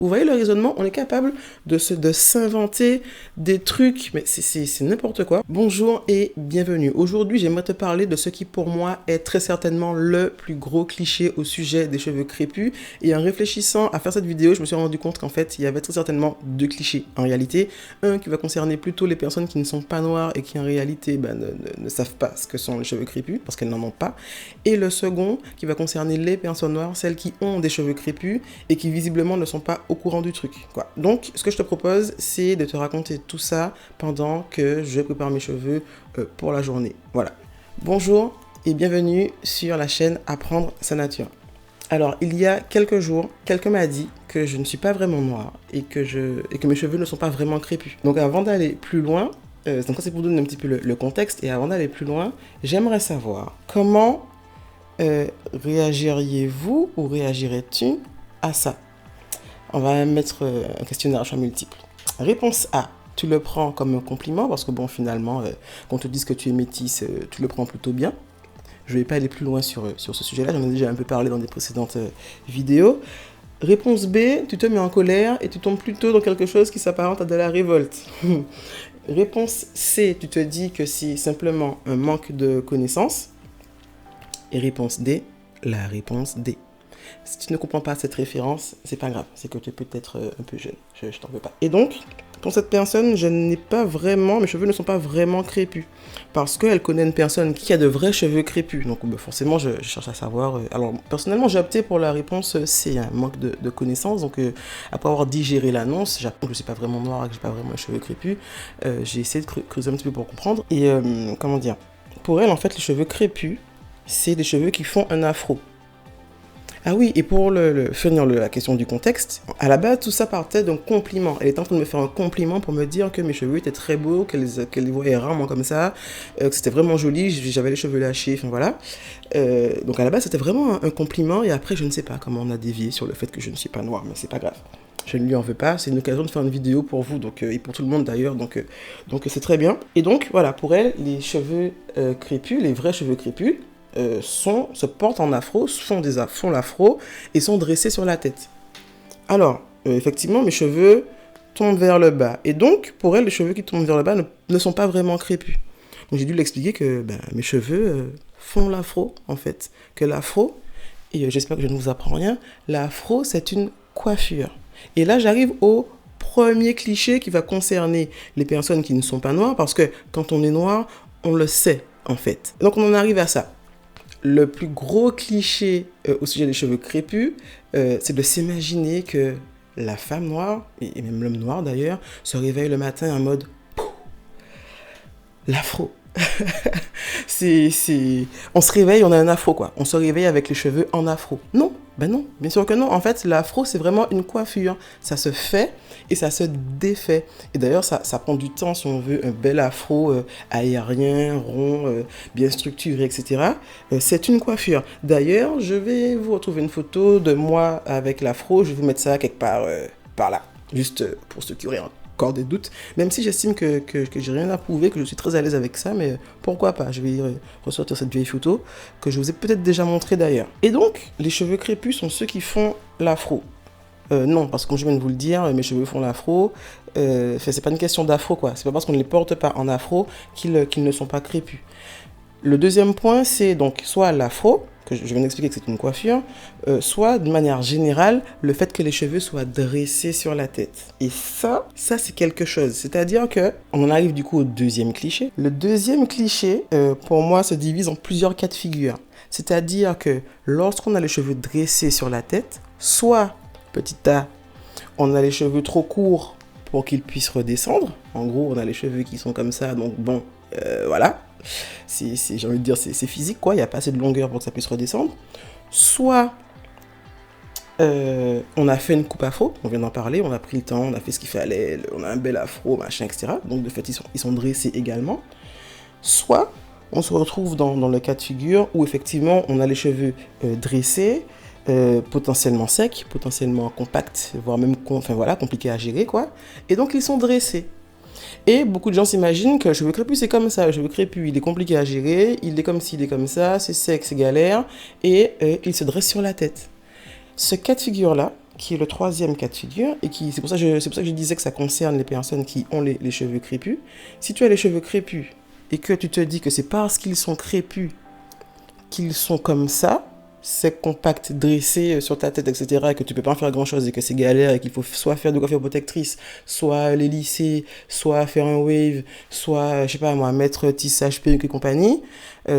Vous voyez le raisonnement? On est capable de s'inventer des trucs, mais c'est n'importe quoi. Bonjour et bienvenue. Aujourd'hui, j'aimerais te parler de ce qui pour moi est très certainement le plus gros cliché au sujet des cheveux crépus. Et en réfléchissant à faire cette vidéo, je me suis rendu compte qu'en fait, il y avait très certainement deux clichés en réalité. Un qui va concerner plutôt les personnes qui ne sont pas noires et qui en réalité ne savent pas ce que sont les cheveux crépus parce qu'elles n'en ont pas. Et le second qui va concerner les personnes noires, celles qui ont des cheveux crépus et qui visiblement ne sont pas au courant du truc, quoi. Donc, ce que je te propose, c'est de te raconter tout ça pendant que je prépare mes cheveux pour la journée. Voilà. Bonjour et bienvenue sur la chaîne Apprendre sa nature. Alors, il y a quelques jours, quelqu'un m'a dit que je ne suis pas vraiment noire et que mes cheveux ne sont pas vraiment crépus. Donc, avant d'aller plus loin, donc ça c'est pour donner un petit peu le contexte, et avant d'aller plus loin, j'aimerais savoir comment réagiriez-vous ou réagirais-tu à ça? On va mettre un questionnaire à choix multiples. Réponse A, tu le prends comme un compliment parce que bon, finalement, quand on te dit que tu es métisse, tu le prends plutôt bien. Je ne vais pas aller plus loin sur ce sujet-là, j'en ai déjà un peu parlé dans des précédentes vidéos. Réponse B, tu te mets en colère et tu tombes plutôt dans quelque chose qui s'apparente à de la révolte. Réponse C, tu te dis que c'est simplement un manque de connaissances. Et réponse D, la réponse D. Si tu ne comprends pas cette référence, c'est pas grave, c'est que tu es peut-être un peu jeune, je t'en veux pas. Et donc, pour cette personne, mes cheveux ne sont pas vraiment crépus, parce qu'elle connaît une personne qui a de vrais cheveux crépus, donc forcément je cherche à savoir. Alors personnellement j'ai opté pour la réponse C, un manque de connaissances, donc après avoir digéré l'annonce, j'apprends que je ne suis pas vraiment noire, que je n'ai pas vraiment les cheveux crépus, j'ai essayé de creuser un petit peu pour comprendre, et comment dire, pour elle en fait les cheveux crépus, c'est des cheveux qui font un afro. Ah oui, et pour finir la question du contexte, à la base, tout ça partait d'un compliment. Elle était en train de me faire un compliment pour me dire que mes cheveux étaient très beaux, qu'elle les voyait rarement comme ça, que c'était vraiment joli, j'avais les cheveux lâchés, enfin voilà. Donc à la base, c'était vraiment un compliment, et après, je ne sais pas comment on a dévié sur le fait que je ne suis pas noire, mais c'est pas grave. Je ne lui en veux pas, c'est une occasion de faire une vidéo pour vous, donc, et pour tout le monde d'ailleurs, donc c'est très bien. Et donc, voilà, pour elle, les cheveux crépus, les vrais cheveux crépus, se portent en afro, font l'afro et sont dressés sur la tête. Alors, effectivement, mes cheveux tombent vers le bas. Et donc, pour elle, les cheveux qui tombent vers le bas ne sont pas vraiment crépus. Donc, j'ai dû lui expliquer que mes cheveux font l'afro, en fait. Que l'afro, et j'espère que je ne vous apprends rien, l'afro, c'est une coiffure. Et là, j'arrive au premier cliché qui va concerner les personnes qui ne sont pas noires, parce que quand on est noir, on le sait, en fait. Donc, on en arrive à ça. Le plus gros cliché au sujet des cheveux crépus, c'est de s'imaginer que la femme noire, et même l'homme noir d'ailleurs, se réveille le matin en mode l'afro. On se réveille, on a un afro quoi. On se réveille avec les cheveux en afro. Non, bien sûr que non. En fait, l'afro, c'est vraiment une coiffure. Ça se fait et ça se défait. Et d'ailleurs, ça prend du temps si on veut un bel afro aérien, rond, bien structuré, etc. C'est une coiffure. D'ailleurs, je vais vous retrouver une photo de moi avec l'afro. Je vais vous mettre ça quelque part par là. Juste pour ceux qui auraient encore des doutes. Même si j'estime que j'ai rien à prouver, que je suis très à l'aise avec ça, mais pourquoi pas, je vais ressortir cette vieille photo que je vous ai peut-être déjà montrée d'ailleurs. Et donc, les cheveux crépus sont ceux qui font l'afro. Non, parce que comme je viens de vous le dire, mes cheveux font l'afro. C'est pas une question d'afro, quoi. C'est pas parce qu'on ne les porte pas en afro qu'ils ne sont pas crépus. Le deuxième point, c'est donc soit l'afro, que je viens d'expliquer que c'est une coiffure, soit de manière générale, le fait que les cheveux soient dressés sur la tête. Et ça c'est quelque chose. C'est-à-dire que, on en arrive du coup au deuxième cliché. Le deuxième cliché, pour moi, se divise en plusieurs cas de figure. C'est-à-dire que lorsqu'on a les cheveux dressés sur la tête, soit, petit a, on a les cheveux trop courts pour qu'ils puissent redescendre. En gros, on a les cheveux qui sont comme ça, donc bon, voilà. J'ai envie de dire, c'est physique, quoi. Il n'y a pas assez de longueur pour que ça puisse redescendre. Soit on a fait une coupe afro, on vient d'en parler, on a pris le temps, on a fait ce qu'il fallait, on a un bel afro, machin, etc. Donc de fait, ils sont dressés également. Soit on se retrouve dans le cas de figure où effectivement on a les cheveux dressés, potentiellement secs, potentiellement compacts, voire même compliqués à gérer, quoi. Et donc ils sont dressés. Et beaucoup de gens s'imaginent que le cheveu crépus c'est comme ça. Le cheveu crépus il est compliqué à gérer, il est comme ci, il est comme ça, c'est sec, c'est galère, et il se dresse sur la tête. Ce cas de figure-là, qui est le troisième cas de figure, et c'est pour ça que je disais que ça concerne les personnes qui ont les cheveux crépus. Si tu as les cheveux crépus, et que tu te dis que c'est parce qu'ils sont crépus qu'ils sont comme ça, c'est compact, dressé sur ta tête, etc., et que tu peux pas en faire grand chose, et que c'est galère, et qu'il faut soit faire de coiffure protectrice, soit les lisser, soit faire un wave, soit, je sais pas moi, mettre tissage, perruque et compagnie,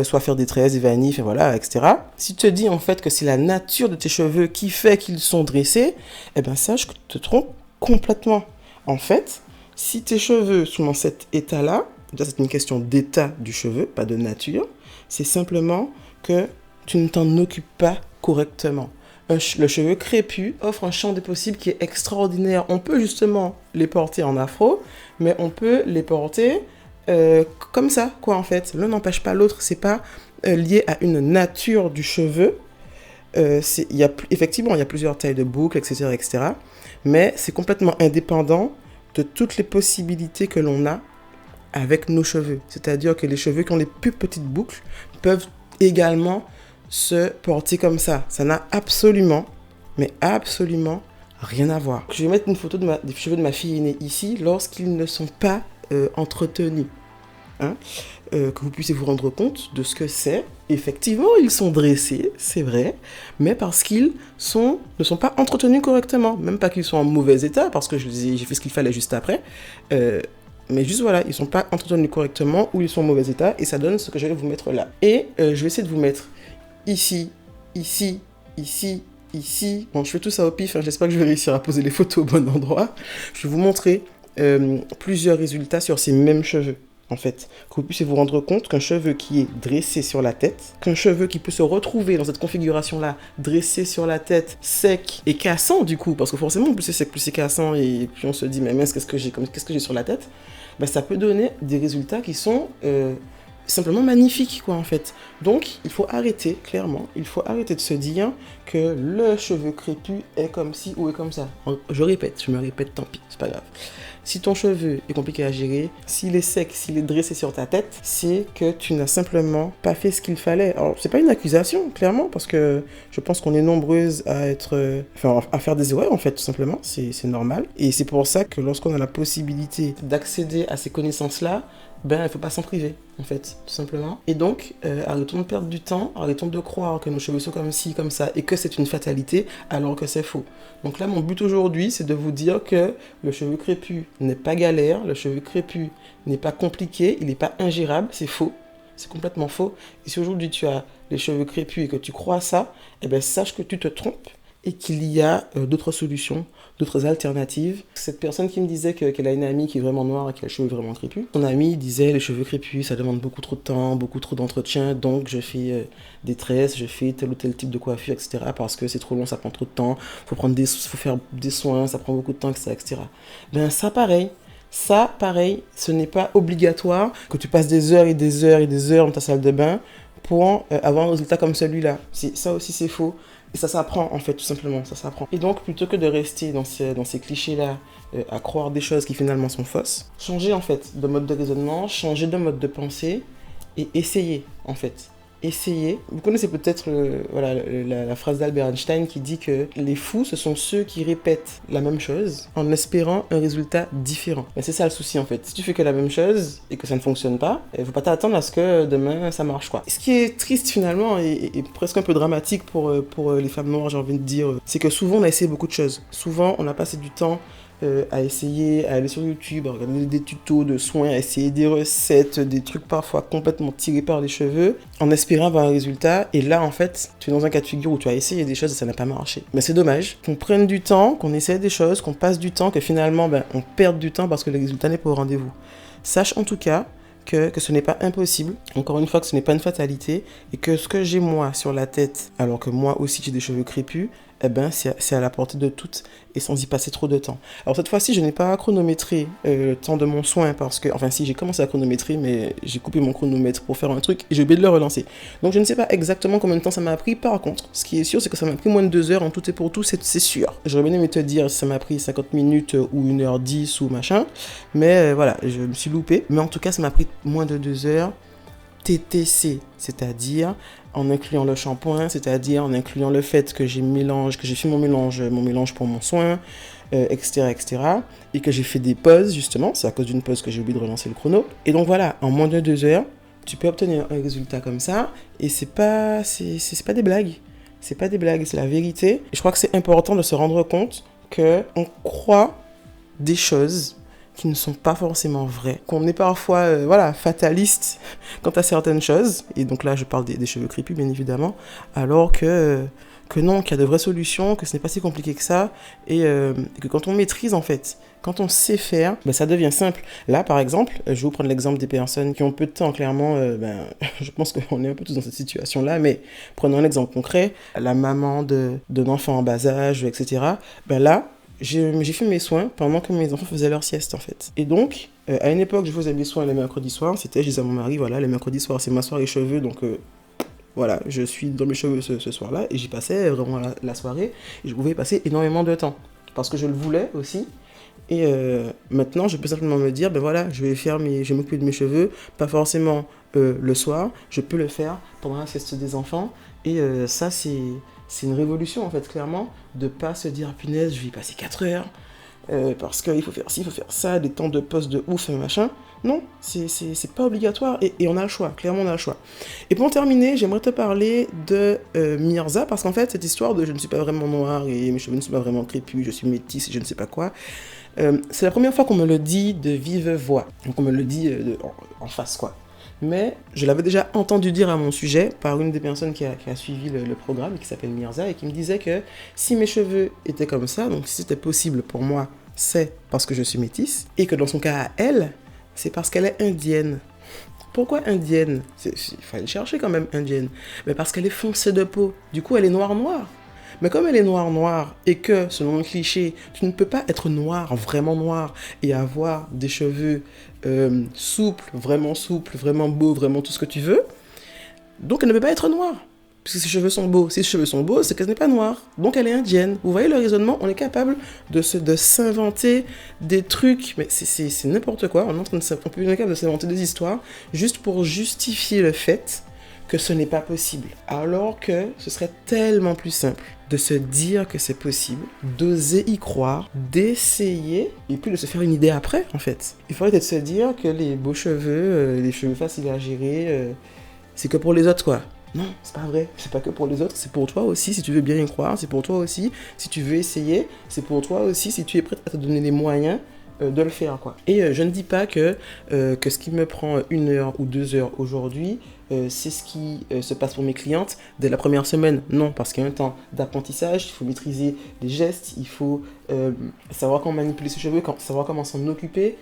soit faire des tresses, des vanilles, voilà, etc. Si tu te dis en fait que c'est la nature de tes cheveux qui fait qu'ils sont dressés, eh ben sache que tu te trompes complètement. En fait, si tes cheveux sont dans cet état-là, c'est une question d'état du cheveu, pas de nature, c'est simplement que tu ne t'en occupes pas correctement. Le cheveu crépus offre un champ des possibles qui est extraordinaire. On peut justement les porter en afro, mais on peut les porter comme ça, quoi, en fait. L'un n'empêche pas l'autre. C'est pas lié à une nature du cheveu. Effectivement, il y a plusieurs tailles de boucles, etc., etc. Mais c'est complètement indépendant de toutes les possibilités que l'on a avec nos cheveux. C'est-à-dire que les cheveux qui ont les plus petites boucles peuvent également se porter comme ça. Ça n'a absolument, mais absolument rien à voir. Je vais mettre une photo des cheveux de ma fille aînée ici lorsqu'ils ne sont pas entretenus. Que vous puissiez vous rendre compte de ce que c'est. Effectivement, ils sont dressés, c'est vrai, mais parce qu'ils ne sont pas entretenus correctement. Même pas qu'ils sont en mauvais état, parce que j'ai fait ce qu'il fallait juste après. Mais juste voilà, ils ne sont pas entretenus correctement ou ils sont en mauvais état, et ça donne ce que je vais vous mettre là. Et je vais essayer de vous mettre ici, ici, ici, ici. Bon, je fais tout ça au pif, j'espère que je vais réussir à poser les photos au bon endroit. Je vais vous montrer plusieurs résultats sur ces mêmes cheveux, en fait. Que vous puissiez vous rendre compte qu'un cheveu qui est dressé sur la tête, qu'un cheveu qui peut se retrouver dans cette configuration-là, dressé sur la tête, sec et cassant du coup, parce que forcément, plus c'est sec, plus c'est cassant, et puis on se dit, mais mince, qu'est-ce que j'ai sur la tête? Ben, ça peut donner des résultats qui sont simplement magnifique, quoi, en fait. Donc, il faut arrêter, clairement, il faut arrêter de se dire que le cheveu crépus est comme ci ou est comme ça. Je me répète, tant pis, c'est pas grave. Si ton cheveu est compliqué à gérer, s'il est sec, s'il est dressé sur ta tête, c'est que tu n'as simplement pas fait ce qu'il fallait. Alors, c'est pas une accusation, clairement, parce que je pense qu'on est nombreuses à à faire des erreurs, en fait, tout simplement. C'est normal. Et c'est pour ça que lorsqu'on a la possibilité d'accéder à ces connaissances-là, il ne faut pas s'en priver, en fait, tout simplement. Et donc, arrêtons de perdre du temps, arrêtons de croire que nos cheveux sont comme ci, comme ça, et que c'est une fatalité, alors que c'est faux. Donc là, mon but aujourd'hui, c'est de vous dire que le cheveu crépus n'est pas galère, le cheveu crépus n'est pas compliqué, il n'est pas ingérable, c'est faux. C'est complètement faux. Et si aujourd'hui tu as les cheveux crépus et que tu crois ça, eh bien, sache que tu te trompes et qu'il y a d'autres solutions, d'autres alternatives. Cette personne qui me disait qu'elle a une amie qui est vraiment noire et qui a les cheveux vraiment crépus, son amie disait les cheveux crépus, ça demande beaucoup trop de temps, beaucoup trop d'entretien, donc je fais des tresses, je fais tel ou tel type de coiffure, etc. parce que c'est trop long, ça prend trop de temps, faut faire des soins, ça prend beaucoup de temps, etc. Ben ça pareil, ce n'est pas obligatoire que tu passes des heures et des heures et des heures dans ta salle de bain pour avoir un résultat comme celui-là. Ça aussi c'est faux. Et ça s'apprend, en fait, tout simplement, ça s'apprend. Et donc, plutôt que de rester dans ces clichés-là, à croire des choses qui finalement sont fausses, changer, en fait, de mode de raisonnement, changer de mode de pensée, et essayer, en fait. Essayer. Vous connaissez peut-être la phrase d'Albert Einstein qui dit que les fous, ce sont ceux qui répètent la même chose en espérant un résultat différent. Mais c'est ça le souci, en fait. Si tu fais que la même chose et que ça ne fonctionne pas, il ne faut pas t'attendre à ce que demain ça marche, quoi. Ce qui est triste finalement et presque un peu dramatique pour les femmes noires, j'ai envie de dire, c'est que souvent on a essayé beaucoup de choses. Souvent on a passé du temps à essayer, à aller sur YouTube, à regarder des tutos de soins, à essayer des recettes, des trucs parfois complètement tirés par les cheveux, en espérant avoir un résultat. Et là, en fait, tu es dans un cas de figure où tu as essayé des choses et ça n'a pas marché. Mais c'est dommage qu'on prenne du temps, qu'on essaie des choses, qu'on passe du temps, que finalement, on perde du temps parce que le résultat n'est pas au rendez-vous. Sache en tout cas que ce n'est pas impossible, encore une fois que ce n'est pas une fatalité, et que ce que j'ai moi sur la tête, alors que moi aussi j'ai des cheveux crépus, eh ben c'est à la portée de toutes et sans y passer trop de temps. Alors cette fois-ci, je n'ai pas chronométré le temps de mon soin parce que, enfin si, j'ai commencé à chronométrer, mais j'ai coupé mon chronomètre pour faire un truc et j'ai oublié de le relancer. Donc je ne sais pas exactement combien de temps ça m'a pris. Par contre, ce qui est sûr, c'est que ça m'a pris moins de 2 heures en tout et pour tout, c'est sûr. J'aurais bien aimé te dire si ça m'a pris 50 minutes ou 1h10 ou machin, mais voilà, je me suis loupé. Mais en tout cas, ça m'a pris moins de 2 heures. TTC, c'est-à-dire en incluant le shampoing, c'est-à-dire en incluant le fait que j'ai fait mon mélange pour mon soin, etc., etc., et que j'ai fait des pauses, justement, c'est à cause d'une pause que j'ai oublié de relancer le chrono. Et donc voilà, en moins de 2 heures, tu peux obtenir un résultat comme ça, et c'est pas des blagues. C'est pas des blagues, c'est la vérité. Et je crois que c'est important de se rendre compte qu'on croit des choses qui ne sont pas forcément vraies. Qu'on est parfois fataliste quant à certaines choses. Et donc là, je parle des cheveux crépus, bien évidemment. Alors que non, qu'il y a de vraies solutions, que ce n'est pas si compliqué que ça. Et que quand on maîtrise, en fait, quand on sait faire, ça devient simple. Là, par exemple, je vais vous prendre l'exemple des personnes qui ont peu de temps, clairement. Je pense qu'on est un peu tous dans cette situation-là, mais prenons un exemple concret. La maman d'un enfant en bas âge, etc. Là, j'ai fait mes soins pendant que mes enfants faisaient leur sieste, en fait. Et donc, à une époque, je faisais mes soins les mercredis soirs. Je disais à mon mari, voilà, les mercredis soirs, c'est ma soirée cheveux, donc voilà, je suis dans mes cheveux ce soir-là. Et j'y passais vraiment la soirée. Et je pouvais y passer énormément de temps. Parce que je le voulais aussi. Et maintenant, je peux simplement me dire, je vais m'occuper de mes cheveux, pas forcément le soir, je peux le faire pendant la sieste des enfants. Et ça, c'est une révolution, en fait, clairement, de pas se dire, punaise, je vais y passer 4 heures, parce qu'il faut faire ci, il faut faire ça, des temps de pause de ouf, machin. Non, c'est pas obligatoire, et on a le choix, clairement on a le choix. Et pour terminer, j'aimerais te parler de Mirza, parce qu'en fait, cette histoire de je ne suis pas vraiment noire, et mes cheveux ne sont pas vraiment crépus, je suis métisse, et je ne sais pas quoi, c'est la première fois qu'on me le dit de vive voix, donc on me le dit en face, quoi. Mais je l'avais déjà entendu dire à mon sujet par une des personnes qui a suivi le programme, qui s'appelle Mirza, et qui me disait que si mes cheveux étaient comme ça, donc si c'était possible pour moi, c'est parce que je suis métisse, et que dans son cas à elle, c'est parce qu'elle est indienne. Pourquoi indienne ? Il fallait chercher quand même indienne. Mais parce qu'elle est foncée de peau, du coup elle est noire. Mais comme elle est noire, et que, selon le cliché, tu ne peux pas être vraiment noir, et avoir des cheveux souples, vraiment beaux, vraiment tout ce que tu veux, donc elle ne peut pas être noire. Puisque ses cheveux sont beaux. Si ses cheveux sont beaux, c'est qu'elle n'est pas noire. Donc elle est indienne. Vous voyez le raisonnement ? On est capable de s'inventer des trucs, mais c'est n'importe quoi. On est capable de s'inventer des histoires juste pour justifier le fait que ce n'est pas possible. Alors que ce serait tellement plus simple de se dire que c'est possible, d'oser y croire, d'essayer, et puis de se faire une idée après, en fait. Il faudrait peut-être se dire que les beaux cheveux, les cheveux faciles à gérer, c'est que pour les autres, quoi. Non, c'est pas vrai. C'est pas que pour les autres, c'est pour toi aussi si tu veux bien y croire, c'est pour toi aussi si tu veux essayer, c'est pour toi aussi si tu es prête à te donner les moyens de le faire, quoi. Et je ne dis pas que ce qui me prend 1 heure ou 2 heures aujourd'hui, c'est ce qui se passe pour mes clientes dès la première semaine. Non, parce qu'il y a un temps d'apprentissage, il faut maîtriser les gestes, il faut savoir comment manipuler ses cheveux, savoir comment s'en occuper,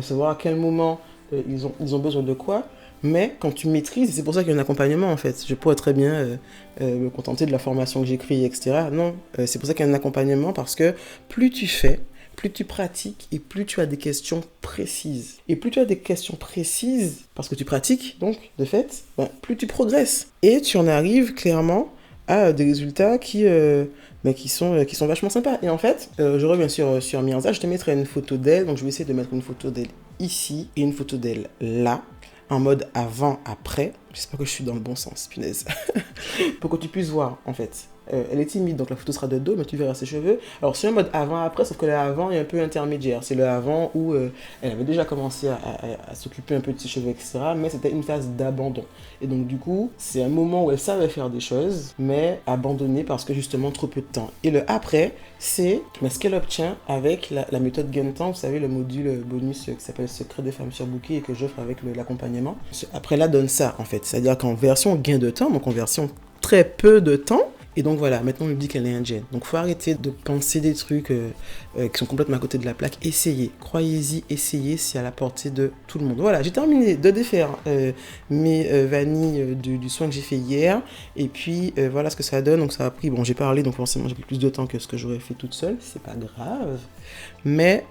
savoir à quel moment ils ont besoin de quoi. Mais quand tu maîtrises, c'est pour ça qu'il y a un accompagnement, en fait. Je pourrais très bien me contenter de la formation que j'ai créée, etc. Non, c'est pour ça qu'il y a un accompagnement, parce que plus tu fais, plus tu pratiques, et plus tu as des questions précises. Et plus tu as des questions précises, parce que tu pratiques, donc, de fait, plus tu progresses. Et tu en arrives clairement à des résultats qui sont vachement sympas. Et en fait, je reviens sur Mirza, je te mettrai une photo d'elle, donc je vais essayer de mettre une photo d'elle ici, et une photo d'elle là, en mode avant-après. J'espère que je suis dans le bon sens, punaise. Pour que tu puisses voir, en fait. Elle est timide, donc la photo sera de dos, mais tu verras ses cheveux. Alors, c'est un mode avant-après, sauf que le avant est un peu intermédiaire. C'est le avant où elle avait déjà commencé à s'occuper un peu de ses cheveux, etc. Mais c'était une phase d'abandon. Et donc, du coup, c'est un moment où elle savait faire des choses, mais abandonnée parce que justement trop peu de temps. Et le après, c'est ce qu'elle obtient avec la méthode gain de temps. Vous savez, le module bonus qui s'appelle Secret des femmes surbooké et que j'offre avec l'accompagnement. Après là, donne ça, en fait. C'est-à-dire qu'en version gain de temps, donc en version très peu de temps, et donc voilà, maintenant on me dit qu'elle est indienne. Donc faut arrêter de penser des trucs qui sont complètement à côté de la plaque. Essayez, croyez-y, essayez, c'est à la portée de tout le monde. Voilà, j'ai terminé de défaire mes vanilles du soin que j'ai fait hier. Et puis voilà ce que ça donne. Donc ça a pris, j'ai parlé, donc forcément j'ai pris plus de temps que ce que j'aurais fait toute seule. C'est pas grave. Mais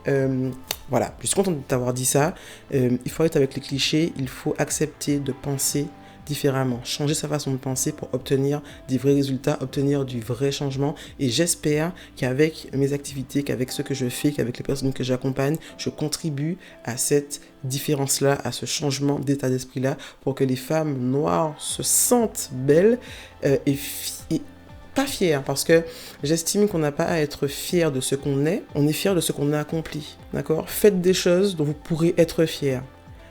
voilà, je suis contente de t'avoir dit ça. Il faut être avec les clichés, il faut accepter de penser différemment, changer sa façon de penser pour obtenir des vrais résultats, obtenir du vrai changement. Et j'espère qu'avec mes activités, qu'avec ce que je fais, qu'avec les personnes que j'accompagne, je contribue à cette différence-là, à ce changement d'état d'esprit-là, pour que les femmes noires se sentent belles et pas fières, parce que j'estime qu'on n'a pas à être fier de ce qu'on est, on est fier de ce qu'on a accompli, d'accord? Faites des choses dont vous pourrez être fiers.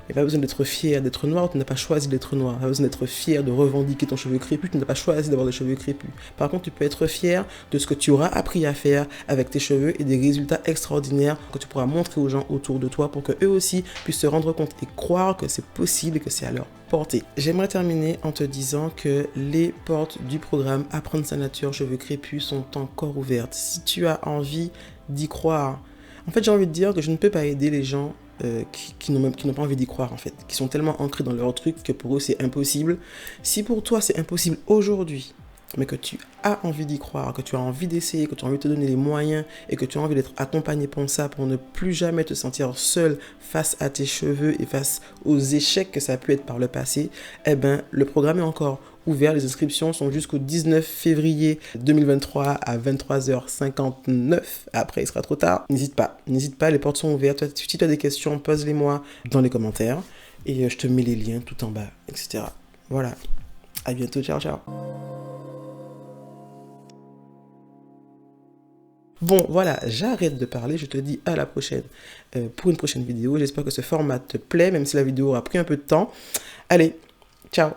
Il n'y a pas besoin d'être fier d'être noir, tu n'as pas choisi d'être noir. Il n'y a pas besoin d'être fier de revendiquer ton cheveu crépus, tu n'as pas choisi d'avoir des cheveux crépus. Par contre, tu peux être fier de ce que tu auras appris à faire avec tes cheveux et des résultats extraordinaires que tu pourras montrer aux gens autour de toi pour qu'eux aussi puissent se rendre compte et croire que c'est possible et que c'est à leur portée. J'aimerais terminer en te disant que les portes du programme Apprendre sa nature, cheveux crépus sont encore ouvertes. Si tu as envie d'y croire, en fait, j'ai envie de dire que je ne peux pas aider les gens qui n'ont pas envie d'y croire, en fait, qui sont tellement ancrés dans leur truc que pour eux c'est impossible. Si pour toi c'est impossible aujourd'hui, mais que tu as envie d'y croire, que tu as envie d'essayer, que tu as envie de te donner les moyens et que tu as envie d'être accompagné pour ça, pour ne plus jamais te sentir seul face à tes cheveux et face aux échecs que ça a pu être par le passé, eh ben le programme est encore ouvert. Les inscriptions sont jusqu'au 19 février 2023 à 23h59. Après, il sera trop tard. N'hésite pas, les portes sont ouvertes. Si tu as des questions, pose-les-moi dans les commentaires et je te mets les liens tout en bas, etc. Voilà, à bientôt, ciao, ciao. Bon, voilà, j'arrête de parler, je te dis à la prochaine pour une prochaine vidéo. J'espère que ce format te plaît, même si la vidéo aura pris un peu de temps. Allez, ciao.